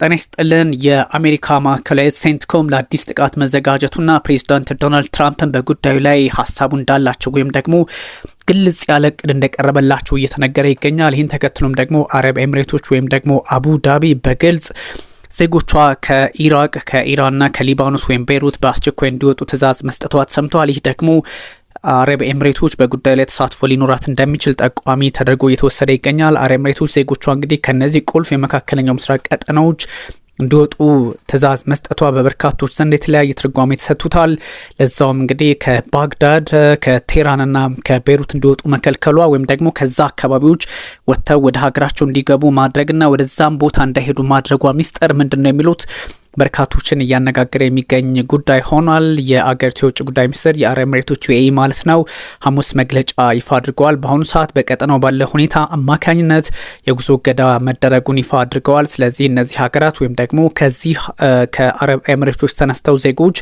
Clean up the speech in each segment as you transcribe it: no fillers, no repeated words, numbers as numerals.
ጤና ይስጥልን። የአሜሪካ ማዕከላዊ ሴንትኮም ለአዲስ ጥቃት መዘጋጀቱና ፕሬዚዳንት ዶናልድ ትራምፕን በጉዳዩ ላይ ሀሳቡ እንዳላቸው ወይም ደግሞ ግልጽ ያለ እቅድ እንደቀረበላቸው እየተነገረ ይገኛል። ይህን ተከትሎም ደግሞ አረብ ኤምሬቶች ወይም ደግሞ አቡ ዳቢ በግልጽ ዜጎቿ ከኢራቅ ከኢራንና ከሊባኖስ ወይም ቤይሩት በአስቸኳይ እንዲወጡ ትዕዛዝ መስጠቷ ተሰምተዋል። ይህ ደግሞ አረብ ኤምሬቶች በጉዳዩ ላይ ተሳትፎ ሊኖራት እንደሚችል ጠቋሚ ተደርጎ እየተወሰደ ይገኛል። አረብ ኤምሬቶች ዜጎቿ እንግዲህ ከነዚህ ቁልፍ የመካከለኛው ምስራቅ ቀጠናዎች እንዲወጡ ትዕዛዝ መስጠቷ በበርካቶች ዘንድ የተለያየ ትርጓሜ ተሰጥቷል። ለዛውም እንግዲህ ከባግዳድ ከቴህራንና ከቤይሩት እንዲወጡ መከልከሏ ወይም ደግሞ ከዛ አካባቢዎች ወጥተው ወደ ሀገራቸው እንዲገቡ ማድረግና ወደዛም ቦታ እንዳይሄዱ ማድረጓ ሚስጥር ምንድን ነው የሚሉት በርካቶችን እያነጋገረ የሚገኝ ጉዳይ ሆኗል። የአገሪቱ የውጭ ጉዳይ ሚኒስትር የአረብ ኤምሬቶች ዩኤኢ ማለት ነው ሐሙስ መግለጫ ይፋ አድርገዋል። በአሁኑ ሰዓት በቀጠናው ባለ ሁኔታ አማካኝነት የጉዞ እገዳ መደረጉን ይፋ አድርገዋል። ስለዚህ እነዚህ ሀገራት ወይም ደግሞ ከዚህ ከአረብ ኤምሬቶች ተነስተው ዜጎች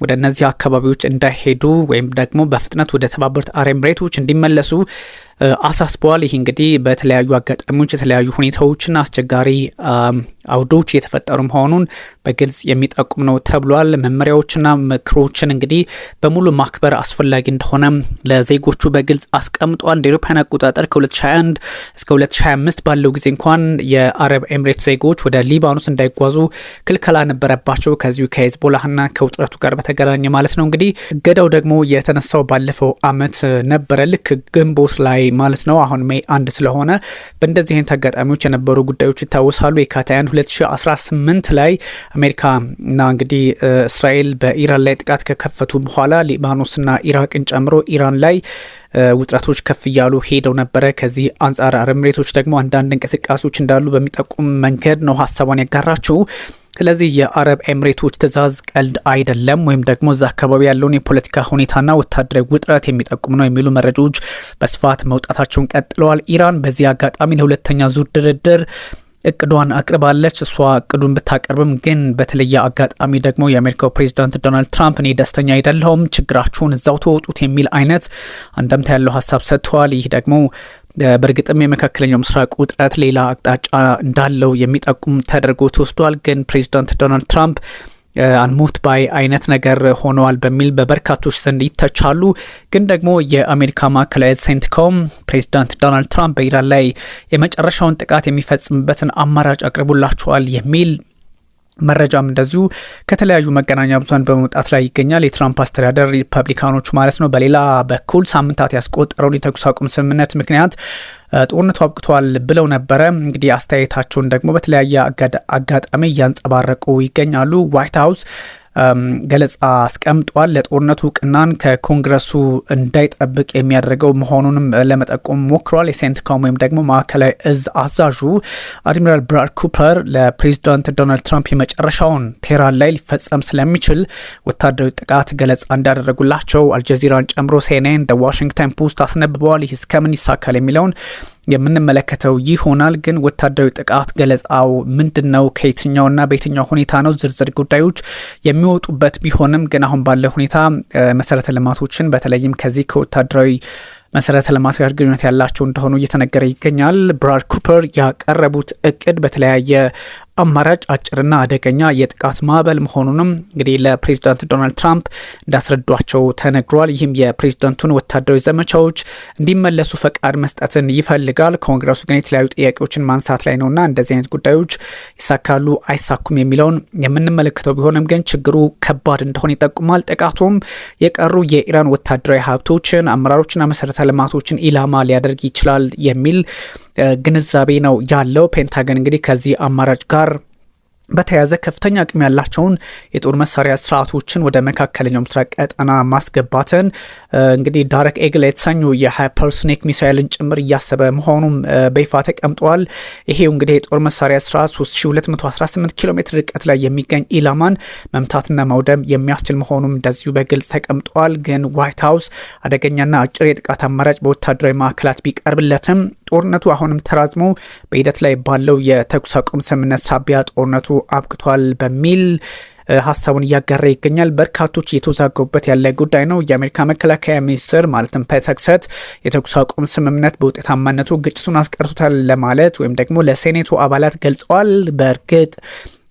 ወደ እነዚህ አካባቢዎች እንዳይሄዱ ወይም ደግሞ በፍጥነት ወደ ተባበሩት አረብ ኤምሬቶች እንዲመለሱ አሳስበዋል። ይህ እንግዲህ በተለያዩ አጋጣሚዎች የተለያዩ ሁኔታዎችና አስቸጋሪ አውዶች የተፈጠሩ መሆኑን በግልጽ የሚጠቁም ነው ተብሏል። መመሪያዎችና ምክሮችን እንግዲህ በሙሉ ማክበር አስፈላጊ እንደሆነ ለዜጎቹ በግልጽ አስቀምጧል። እንደ አውሮፓውያን አቆጣጠር ከ2021 እስከ 2025 ባለው ጊዜ እንኳን የአረብ ኤምሬት ዜጎች ወደ ሊባኖስ እንዳይጓዙ ክልከላ ነበረባቸው፣ ከዚሁ ከሄዝቦላህና ከውጥረቱ ጋር በተገናኘ ማለት ነው። እንግዲህ እገዳው ደግሞ የተነሳው ባለፈው አመት ነበረ፣ ልክ ግንቦት ላይ ማለት ነው። አሁን ሜይ 1 ስለሆነ በእንደዚህ አይነት አጋጣሚዎች የነበሩ ጉዳዮች ይታወሳሉ። የካቲት 2018 ላይ አሜሪካና እንግዲህ እስራኤል በኢራን ላይ ጥቃት ከከፈቱ በኋላ ሊባኖስና ኢራቅን ጨምሮ ኢራን ላይ ውጥረቶች ከፍ እያሉ ሄደው ነበረ። ከዚህ አንጻር አረብ ኤምሬቶች ደግሞ አንዳንድ እንቅስቃሴዎች እንዳሉ በሚጠቁም መንገድ ነው ሀሳቧን ያጋራችው። ስለዚህ የአረብ ኤምሬቶች ትዕዛዝ ቀልድ አይደለም ወይም ደግሞ እዛ አካባቢ ያለውን የፖለቲካ ሁኔታና ወታደራዊ ውጥረት የሚጠቁም ነው የሚሉ መረጃዎች በስፋት መውጣታቸውን ቀጥለዋል። ኢራን በዚህ አጋጣሚ ለሁለተኛ ዙር ድርድር እቅዷን አቅርባለች። እሷ እቅዱን ብታቀርብም ግን በተለየ አጋጣሚ ደግሞ የአሜሪካው ፕሬዚዳንት ዶናልድ ትራምፕ እኔ ደስተኛ አይደለሁም፣ ችግራችሁን እዛው ተወጡት የሚል አይነት አንደምታ ያለው ሀሳብ ሰጥተዋል። ይህ ደግሞ በእርግጥም የመካከለኛው ምስራቅ ውጥረት ሌላ አቅጣጫ እንዳለው የሚጠቁም ተደርጎ ተወስዷል። ግን ፕሬዚዳንት ዶናልድ ትራምፕ አንሙት ባይ አይነት ነገር ሆነዋል በሚል በበርካቶች ዘንድ ይተቻሉ። ግን ደግሞ የአሜሪካ ማዕከላዊ ሴንትኮም ፕሬዚዳንት ዶናልድ ትራምፕ በኢራን ላይ የመጨረሻውን ጥቃት የሚፈጽምበትን አማራጭ አቅርቡላቸዋል የሚል መረጃም እንደዚሁ ከተለያዩ መገናኛ ብዙሃን በመውጣት ላይ ይገኛል። የትራምፕ አስተዳደር ሪፐብሊካኖቹ ማለት ነው በሌላ በኩል ሳምንታት ያስቆጠረውን የተኩስ አቁም ስምምነት ምክንያት ጦርነቱ አብቅቷል ብለው ነበረ። እንግዲህ አስተያየታቸውን ደግሞ በተለያየ አጋጣሚ እያንጸባረቁ ይገኛሉ። ዋይት ሀውስ ገለጻ አስቀምጧል። ለጦርነቱ እውቅናን ከኮንግረሱ እንዳይጠብቅ የሚያደርገው መሆኑንም ለመጠቆም ሞክሯል። የሴንትኮም ወይም ደግሞ ማዕከላዊ እዝ አዛዡ አድሚራል ብራድ ኩፐር ለፕሬዚዳንት ዶናልድ ትራምፕ የመጨረሻውን ቴህራን ላይ ሊፈጸም ስለሚችል ወታደራዊ ጥቃት ገለጻ እንዳደረጉላቸው አልጀዚራን ጨምሮ ሲኤንኤን፣ ዋሽንግተን ፖስት አስነብበዋል። ይህ እስከምን ይሳካል የሚለውን የምንመለከተው ይሆናል። ግን ወታደራዊ ጥቃት ገለጻው ምንድነው፣ ከየትኛውና በየትኛው ሁኔታ ነው ዝርዝር ጉዳዮች የሚወጡበት ቢሆንም ግን አሁን ባለ ሁኔታ መሰረተ ልማቶችን በተለይም ከዚህ ከወታደራዊ መሰረተ ልማት ጋር ግንኙነት ያላቸው እንደሆኑ እየተነገረ ይገኛል። ብራድ ኩፐር ያቀረቡት እቅድ በተለያየ አማራጭ አጭርና አደገኛ የጥቃት ማዕበል መሆኑንም እንግዲህ ለፕሬዚዳንት ዶናልድ ትራምፕ እንዳስረዷቸው ተነግሯል። ይህም የፕሬዚዳንቱን ወታደራዊ ዘመቻዎች እንዲመለሱ ፈቃድ መስጠትን ይፈልጋል። ኮንግረሱ ግን የተለያዩ ጥያቄዎችን ማንሳት ላይ ነውና እንደዚህ አይነት ጉዳዮች ይሳካሉ አይሳኩም የሚለውን የምንመለከተው ቢሆንም ግን ችግሩ ከባድ እንደሆነ ይጠቁማል። ጥቃቱም የቀሩ የኢራን ወታደራዊ ሀብቶችን፣ አመራሮችና መሰረተ ልማቶችን ኢላማ ሊያደርግ ይችላል የሚል ግንዛቤ ነው ያለው። ፔንታገን እንግዲህ ከዚህ አማራጭ ጋር በተያያዘ ከፍተኛ አቅም ያላቸውን የጦር መሳሪያ ስርዓቶችን ወደ መካከለኛው ምስራቅ ቀጠና ማስገባትን እንግዲህ ዳረክ ኤግል የተሰኙ የሃይፐርሶኒክ ሚሳይልን ጭምር እያሰበ መሆኑም በይፋ ተቀምጧል። ይሄው እንግዲህ የጦር መሳሪያ ስርዓት 3218 ኪሎ ሜትር ርቀት ላይ የሚገኝ ኢላማን መምታትና ማውደም የሚያስችል መሆኑም እንደዚሁ በግልጽ ተቀምጧል። ግን ዋይት ሀውስ አደገኛና አጭር የጥቃት አማራጭ በወታደራዊ ማዕከላት ቢቀርብለትም ጦርነቱ አሁንም ተራዝሞ በሂደት ላይ ባለው የተኩስ አቁም ስምምነት ሳቢያ ጦርነቱ አብቅቷል በሚል ሀሳቡን እያጋራ ይገኛል። በርካቶች እየተወዛገቡበት ያለ ጉዳይ ነው። የአሜሪካ መከላከያ ሚኒስትር ማለትም ፔተክሰት የተኩስ አቁም ስምምነት በውጤታማነቱ ግጭቱን አስቀርቶታል ለማለት ወይም ደግሞ ለሴኔቱ አባላት ገልጸዋል። በእርግጥ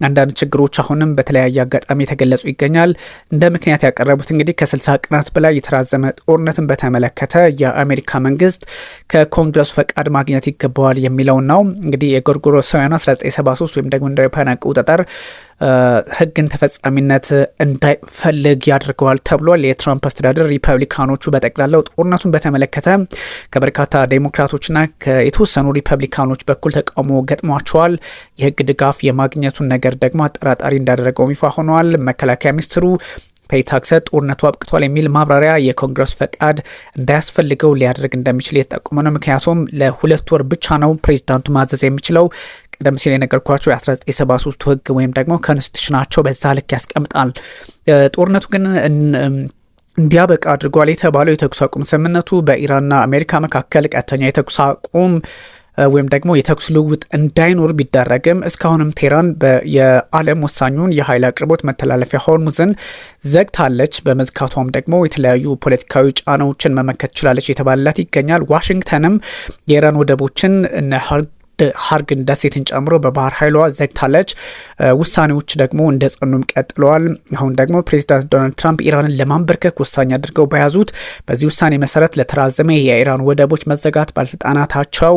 አንዳንድ ችግሮች አሁንም በተለያየ አጋጣሚ የተገለጹ ይገኛል። እንደ ምክንያት ያቀረቡት እንግዲህ ከ60 ቀናት በላይ የተራዘመ ጦርነትን በተመለከተ የአሜሪካ መንግስት ከኮንግረሱ ፈቃድ ማግኘት ይገባዋል የሚለውን ነው። እንግዲህ የጎርጎሮሳውያኑ 1973 ወይም ደግሞ እንደ አውሮፓውያን አቆጣጠር ህግን ተፈጻሚነት እንዳይፈልግ ያደርገዋል ተብሏል። የትራምፕ አስተዳደር ሪፐብሊካኖቹ በጠቅላላው ጦርነቱን በተመለከተ ከበርካታ ዴሞክራቶችና የተወሰኑ ሪፐብሊካኖች በኩል ተቃውሞ ገጥሟቸዋል። የህግ ድጋፍ የማግኘቱን ነገር ደግሞ አጠራጣሪ እንዳደረገው ይፋ ሆኗል። መከላከያ ሚኒስትሩ ፔታክሰ ጦርነቱ አብቅቷል የሚል ማብራሪያ የኮንግረስ ፈቃድ እንዳያስፈልገው ሊያደርግ እንደሚችል የተጠቆመ ነው። ምክንያቱም ለ2 ወር ብቻ ነው ፕሬዚዳንቱ ማዘዝ የሚችለው። ቀደም ሲል የነገርኳቸው የ1973 ህግ ወይም ደግሞ ኮንስቲቱሽናቸው በዛ ልክ ያስቀምጣል። ጦርነቱ ግን እንዲያበቃ አድርጓል የተባለው የተኩስ አቁም ስምምነቱ በኢራንና አሜሪካ መካከል ቀጥተኛ የተኩስ አቁም ወይም ደግሞ የተኩስ ልውውጥ እንዳይኖር ቢደረግም እስካሁንም ቴህራን የዓለም ወሳኙን የኃይል አቅርቦት መተላለፊያ ሆርሙዝን ዘግታለች። በመዝጋቷም ደግሞ የተለያዩ ፖለቲካዊ ጫናዎችን መመከት ችላለች የተባለላት ይገኛል። ዋሽንግተንም የኢራን ወደቦችን ሀርግን ደሴትን ጨምሮ በባህር ኃይሏ ዘግታለች። ውሳኔዎች ደግሞ እንደ ጸኑም ቀጥለዋል። አሁን ደግሞ ፕሬዚዳንት ዶናልድ ትራምፕ ኢራንን ለማንበርከክ ውሳኔ አድርገው በያዙት በዚህ ውሳኔ መሰረት ለተራዘመ የኢራን ወደቦች መዘጋት ባለስልጣናታቸው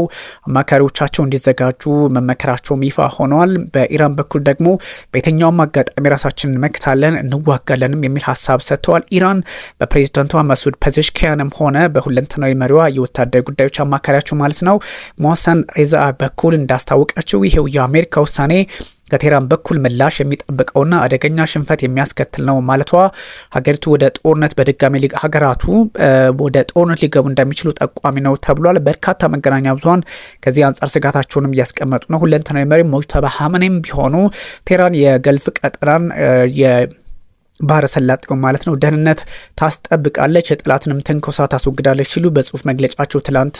አማካሪዎቻቸው እንዲዘጋጁ መመከራቸውም ይፋ ሆነዋል። በኢራን በኩል ደግሞ በየትኛውም አጋጣሚ ራሳችንን እንመክታለን እንዋጋለንም የሚል ሀሳብ ሰጥተዋል። ኢራን በፕሬዚዳንቷ መሱድ ፔዜሽኪያንም ሆነ በሁለንተናዊ መሪዋ የወታደር ጉዳዮች አማካሪያቸው ማለት ነው ሞሐሰን ሬዛ በኩል እንዳስታወቀችው ይሄው የአሜሪካ ውሳኔ ከቴህራን በኩል ምላሽ የሚጠብቀውና አደገኛ ሽንፈት የሚያስከትል ነው ማለቷ ሀገሪቱ ወደ ጦርነት በድጋሚ ሀገራቱ ወደ ጦርነት ሊገቡ እንደሚችሉ ጠቋሚ ነው ተብሏል። በርካታ መገናኛ ብዙሃን ከዚህ አንጻር ስጋታቸውንም እያስቀመጡ ነው። ሁለንተናዊ መሪ ሙጅተባ ኻሜኔም ቢሆኑ ቴህራን የገልፍ ቀጠናን ባህረ ሰላጤው ማለት ነው ደህንነት ታስጠብቃለች፣ የጠላትንም ትንኮሳ ታስወግዳለች ሲሉ በጽሁፍ መግለጫቸው ትላንት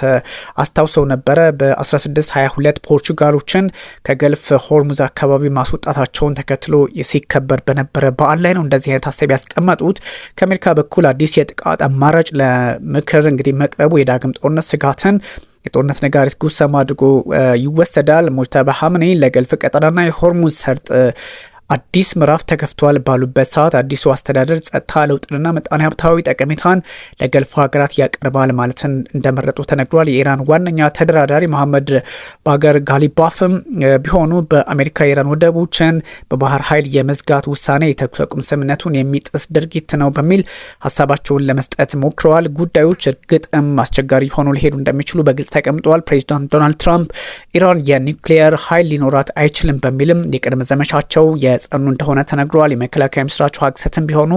አስታውሰው ነበረ። በ1622 ፖርቹጋሎችን ከገልፍ ሆርሙዝ አካባቢ ማስወጣታቸውን ተከትሎ ሲከበር በነበረ በዓል ላይ ነው እንደዚህ አይነት ሀሳብ ያስቀመጡት። ከአሜሪካ በኩል አዲስ የጥቃት አማራጭ ለምክር እንግዲህ መቅረቡ የዳግም ጦርነት ስጋትን የጦርነት ነጋሪት ጉሰማ አድርጎ ይወሰዳል። ሙጅተባ ኻሜኔ ለገልፍ ቀጠናና የሆርሙዝ ሰርጥ አዲስ ምዕራፍ ተከፍቷል ባሉበት ሰዓት አዲሱ አስተዳደር ጸጥታ ለውጥንና ምጣኔ ሀብታዊ ጠቀሜታን ለገልፉ ሀገራት ያቀርባል ማለትን እንደመረጡ ተነግሯል። የኢራን ዋነኛ ተደራዳሪ መሐመድ ባገር ጋሊባፍም ቢሆኑ በአሜሪካ የኢራን ወደቦችን በባህር ኃይል የመዝጋት ውሳኔ የተኩስ አቁም ስምምነቱን የሚጥስ ድርጊት ነው በሚል ሀሳባቸውን ለመስጠት ሞክረዋል። ጉዳዮች እርግጥም አስቸጋሪ ሆኖ ሊሄዱ እንደሚችሉ በግልጽ ተቀምጠዋል። ፕሬዚዳንት ዶናልድ ትራምፕ ኢራን የኒውክሊየር ኃይል ሊኖራት አይችልም በሚልም የቅድመ ዘመቻቸው ጸኑ እንደሆነ ተነግሯል። የመከላከያ ሚኒስትራቸው ሀግሰትም ቢሆኑ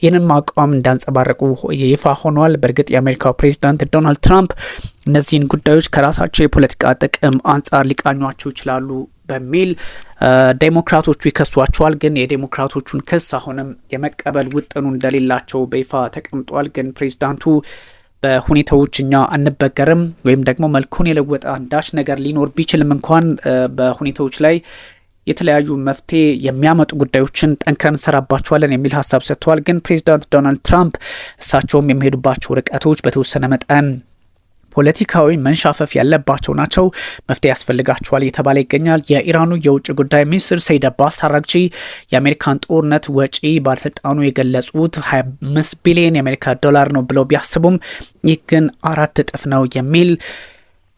ይህንን አቋም እንዳንጸባረቁ ይፋ ሆኗል። በእርግጥ የአሜሪካው ፕሬዚዳንት ዶናልድ ትራምፕ እነዚህን ጉዳዮች ከራሳቸው የፖለቲካ ጥቅም አንጻር ሊቃኟቸው ይችላሉ በሚል ዴሞክራቶቹ ይከሷቸዋል። ግን የዴሞክራቶቹን ክስ አሁንም የመቀበል ውጥኑ እንደሌላቸው በይፋ ተቀምጧል። ግን ፕሬዚዳንቱ በሁኔታዎች እኛ አንበገርም ወይም ደግሞ መልኩን የለወጠ አንዳች ነገር ሊኖር ቢችልም እንኳን በሁኔታዎች ላይ የተለያዩ መፍትሄ የሚያመጡ ጉዳዮችን ጠንክረን እንሰራባቸዋለን የሚል ሀሳብ ሰጥተዋል። ግን ፕሬዚዳንት ዶናልድ ትራምፕ እሳቸውም የሚሄዱባቸው ርቀቶች በተወሰነ መጠን ፖለቲካዊ መንሻፈፍ ያለባቸው ናቸው፣ መፍትሄ ያስፈልጋቸዋል እየተባለ ይገኛል። የኢራኑ የውጭ ጉዳይ ሚኒስትር ሰይድ አባስ አራግቺ የአሜሪካን ጦርነት ወጪ ባለስልጣኑ የገለጹት 25 ቢሊዮን የአሜሪካ ዶላር ነው ብለው ቢያስቡም ይህ ግን 4 እጥፍ ነው የሚል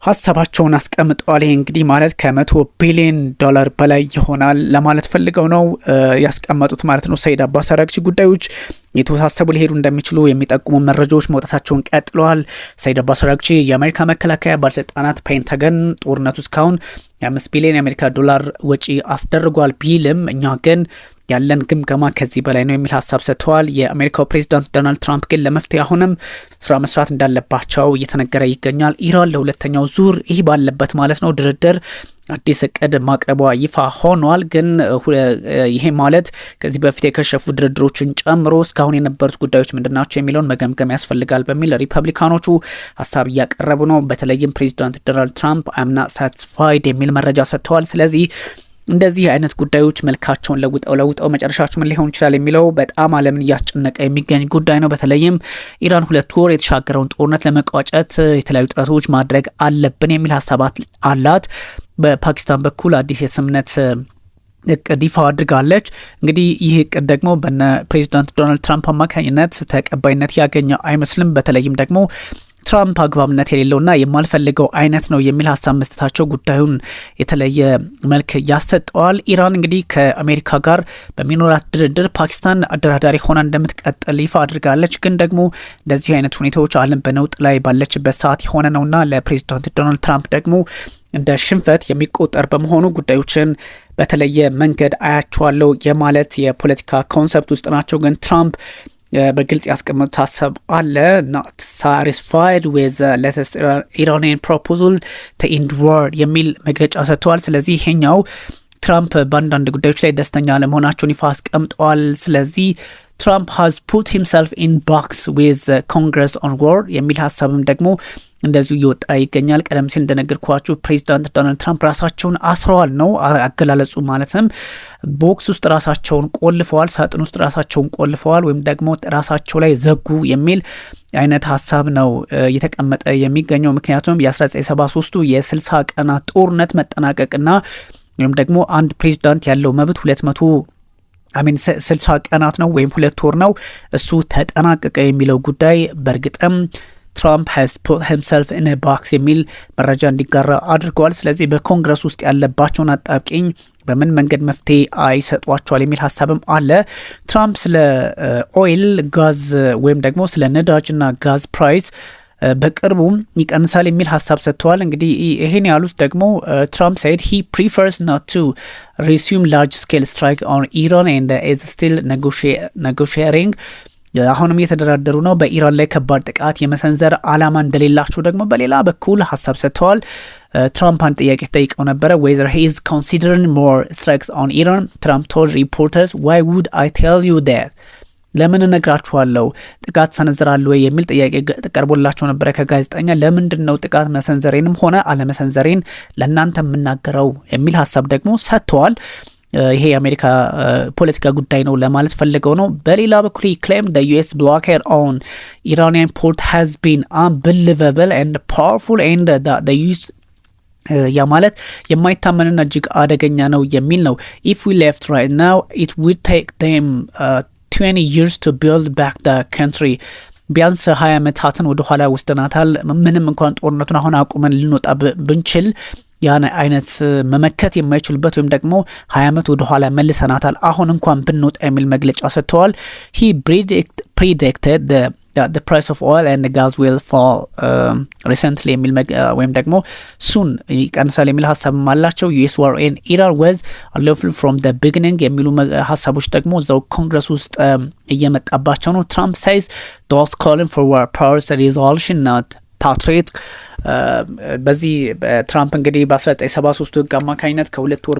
ሀሳባቸውን አስቀምጠዋል። ይህ እንግዲህ ማለት ከ100 ቢሊዮን ዶላር በላይ ይሆናል ለማለት ፈልገው ነው ያስቀመጡት ማለት ነው። ሰይድ አባስ አራግቺ ጉዳዮች የተወሳሰቡ ሊሄዱ እንደሚችሉ የሚጠቁሙ መረጃዎች መውጣታቸውን ቀጥለዋል። ሰይድ አባስ አራግቺ የአሜሪካ መከላከያ ባለስልጣናት ፔንታገን ጦርነቱ እስካሁን የ5 ቢሊዮን የአሜሪካ ዶላር ወጪ አስደርጓል ቢልም እኛ ግን ያለን ግምገማ ከዚህ በላይ ነው የሚል ሀሳብ ሰጥተዋል። የአሜሪካው ፕሬዚዳንት ዶናልድ ትራምፕ ግን ለመፍትሄ አሁንም ስራ መስራት እንዳለባቸው እየተነገረ ይገኛል። ኢራን ለሁለተኛው ዙር ይህ ባለበት ማለት ነው ድርድር አዲስ እቅድ ማቅረቧ ይፋ ሆኗል። ግን ይሄ ማለት ከዚህ በፊት የከሸፉ ድርድሮችን ጨምሮ እስካሁን የነበሩት ጉዳዮች ምንድናቸው የሚለውን መገምገም ያስፈልጋል በሚል ሪፐብሊካኖቹ ሀሳብ እያቀረቡ ነው። በተለይም ፕሬዚዳንት ዶናልድ ትራምፕ አም ናት ሳቲስፋይድ የሚል መረጃ ሰጥተዋል። ስለዚህ እንደዚህ አይነት ጉዳዮች መልካቸውን ለውጠው መጨረሻቸው ምን ሊሆን ይችላል የሚለው በጣም ዓለምን እያስጨነቀ የሚገኝ ጉዳይ ነው። በተለይም ኢራን 2 ወር የተሻገረውን ጦርነት ለመቋጨት የተለያዩ ጥረቶች ማድረግ አለብን የሚል ሀሳብ አላት። በፓኪስታን በኩል አዲስ የስምምነት እቅድ ይፋ አድርጋለች። እንግዲህ ይህ እቅድ ደግሞ በነ ፕሬዚዳንት ዶናልድ ትራምፕ አማካኝነት ተቀባይነት ያገኘ አይመስልም። በተለይም ደግሞ ትራምፕ አግባብነት የሌለውና የማልፈልገው አይነት ነው የሚል ሀሳብ መስጠታቸው ጉዳዩን የተለየ መልክ ያሰጠዋል። ኢራን እንግዲህ ከአሜሪካ ጋር በሚኖራት ድርድር ፓኪስታን አደራዳሪ ሆና እንደምትቀጥል ይፋ አድርጋለች። ግን ደግሞ እንደዚህ አይነት ሁኔታዎች ዓለም በነውጥ ላይ ባለችበት ሰዓት የሆነ ነውና ለፕሬዚዳንት ዶናልድ ትራምፕ ደግሞ እንደ ሽንፈት የሚቆጠር በመሆኑ ጉዳዮችን በተለየ መንገድ አያቸዋለሁ የማለት የፖለቲካ ኮንሰፕት ውስጥ ናቸው። ግን ትራምፕ በግልጽ ያስቀመጡት ሀሳብ አለ። not satisfied with the latest Iranian proposal to end war የሚል መግለጫ ሰጥተዋል። ስለዚህ ይሄኛው ትራምፕ በአንዳንድ ጉዳዮች ላይ ደስተኛ ለመሆናቸውን ይፋ አስቀምጠዋል። ስለዚህ ትራምፕ has put himself in box with Congress on war የሚል ሀሳብም ደግሞ እንደዚሁ እየወጣ ይገኛል። ቀደም ሲል እንደነገርኳችሁ ፕሬዚዳንት ዶናልድ ትራምፕ ራሳቸውን አስረዋል ነው አገላለጹ። ማለትም ቦክስ ውስጥ ራሳቸውን ቆልፈዋል፣ ሳጥን ውስጥ ራሳቸውን ቆልፈዋል ወይም ደግሞ ራሳቸው ላይ ዘጉ የሚል አይነት ሀሳብ ነው እየተቀመጠ የሚገኘው። ምክንያቱም የ1973ቱ የ60 ቀናት ጦርነት መጠናቀቅና ወይም ደግሞ አንድ ፕሬዚዳንት ያለው መብት 60 ቀናት ነው ወይም 2 ወር ነው፣ እሱ ተጠናቀቀ የሚለው ጉዳይ በእርግጥም ትራምፕ has put himself in a box የሚል መረጃ እንዲጋራ አድርገዋል። ስለዚህ በኮንግረስ ውስጥ ያለባቸውን አጣብቂኝ በምን መንገድ መፍትሄ አይሰጧቸዋል የሚል ሀሳብም አለ። ትራምፕ ስለ ኦይል ጋዝ ወይም ደግሞ ስለ ነዳጅና ጋዝ ፕራይስ በቅርቡ ይቀንሳል የሚል ሀሳብ ሰጥተዋል። እንግዲህ ይሄን ያሉት ደግሞ ትራምፕ said he prefers not to resume large scale strike on Iran and is still negotiating አሁንም እየተደራደሩ ነው። በኢራን ላይ ከባድ ጥቃት የመሰንዘር አላማ እንደሌላቸው ደግሞ በሌላ በኩል ሀሳብ ሰጥተዋል። ትራምፕ አንድ ጥያቄ ተጠይቀው ነበረ whether he is considering more strikes on Iran. Trump told reporters, why would I tell you that? ለምን እነግራችኋለሁ ጥቃት ሰነዝራለሁ የሚል ጥያቄ ተቀርቦላቸው ነበረ ከጋዜጠኛ። ለምንድን ነው ጥቃት መሰንዘሬንም ሆነ አለመሰንዘሬን ለእናንተ የምናገረው የሚል ሀሳብ ደግሞ ሰጥተዋል። ይሄ የአሜሪካ ፖለቲካ ጉዳይ ነው ለማለት ፈልገው ነው። በሌላ በኩል claim the US blockade on Iranian port has been unbelievable and powerful and the US ያ ማለት የማይታመንና እጅግ አደገኛ ነው የሚል ነው። if we left right now it would take them 20 years to build back the country. ቢያንስ 20 ዓመታትን ወደ ኋላ ወስደናታል። ምንም እንኳን ጦርነቱን አሁን አቁመን ልንወጣ ብንችል ያን አይነት መመከት የማይችሉበት ወይም ደግሞ 20 ዓመት ወደ ኋላ መልሰናታል አሁን እንኳን ብንወጣ የሚል መግለጫ ሰጥተዋል። he predicted the price of oil and gas will fall recently የሚል ወይም ደግሞ soon ይቀንሳል የሚል ሀሳብም አላቸው። US war in Iran was unlawful from the beginning የሚሉ ሀሳቦች ደግሞ እዛው ኮንግረስ ውስጥ እየመጣባቸው ነው። Trump says those calling for war powers resolution not patriot በዚህ ትራምፕ እንግዲህ በ1973 ህግ አማካኝነት ከ2 ወር